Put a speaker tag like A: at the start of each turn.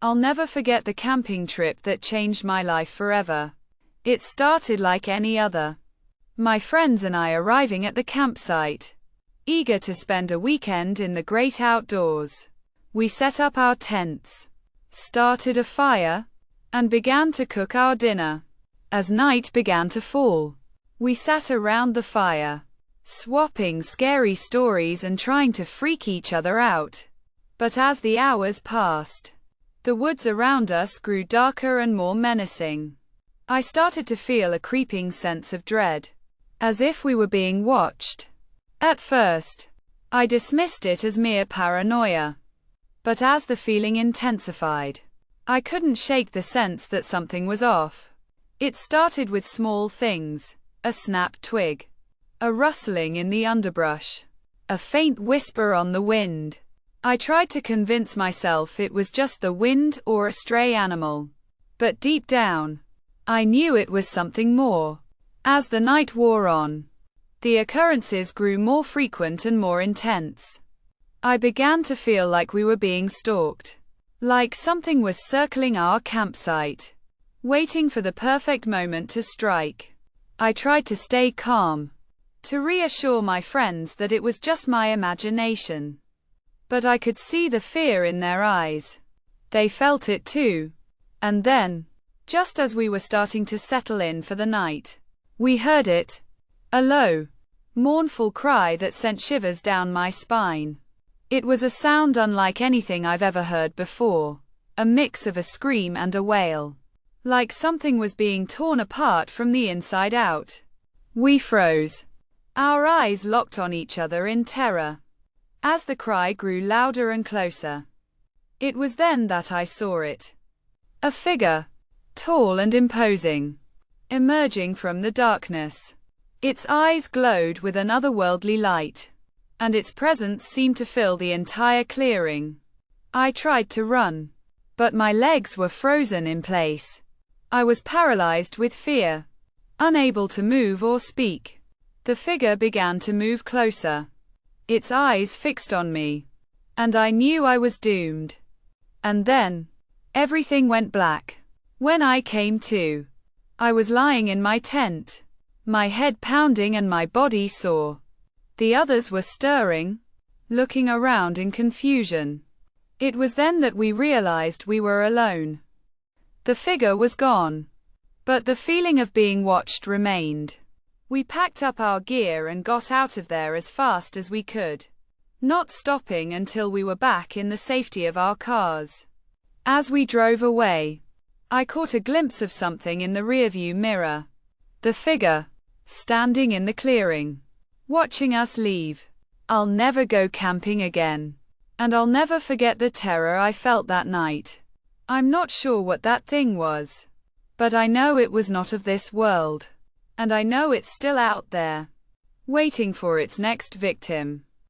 A: I'll never forget the camping trip that changed my life forever. It started like any other. My friends and I arriving at the campsite, eager to spend a weekend in the great outdoors. We set up our tents, started a fire, and began to cook our dinner. As night began to fall, we sat around the fire, swapping scary stories and trying to freak each other out. But as the hours passed, the woods around us grew darker and more menacing. I started to feel a creeping sense of dread, as if we were being watched. At first, I dismissed it as mere paranoia. But as the feeling intensified, I couldn't shake the sense that something was off. It started with small things: a snapped twig, a rustling in the underbrush, a faint whisper on the wind. I tried to convince myself it was just the wind or a stray animal. But deep down, I knew it was something more. As the night wore on, the occurrences grew more frequent and more intense. I began to feel like we were being stalked, like something was circling our campsite, waiting for the perfect moment to strike. I tried to stay calm, to reassure my friends that it was just my imagination. But I could see the fear in their eyes. They felt it too. And then, just as we were starting to settle in for the night, we heard it. A low, mournful cry that sent shivers down my spine. It was a sound unlike anything I've ever heard before, a mix of a scream and a wail, like something was being torn apart from the inside out. We froze. Our eyes locked on each other in terror, as the cry grew louder and closer. It was then that I saw it. A figure, tall and imposing, emerging from the darkness. Its eyes glowed with an otherworldly light, and its presence seemed to fill the entire clearing. I tried to run, but my legs were frozen in place. I was paralyzed with fear, unable to move or speak. The figure began to move closer, its eyes fixed on me, and I knew I was doomed. And then, everything went black. When I came to, I was lying in my tent, my head pounding and my body sore. The others were stirring, looking around in confusion. It was then that we realized we were alone. The figure was gone, but the feeling of being watched remained. We packed up our gear and got out of there as fast as we could, not stopping until we were back in the safety of our cars. As we drove away, I caught a glimpse of something in the rearview mirror. The figure, standing in the clearing, watching us leave. I'll never go camping again, and I'll never forget the terror I felt that night. I'm not sure what that thing was, but I know it was not of this world. And I know it's still out there, waiting for its next victim.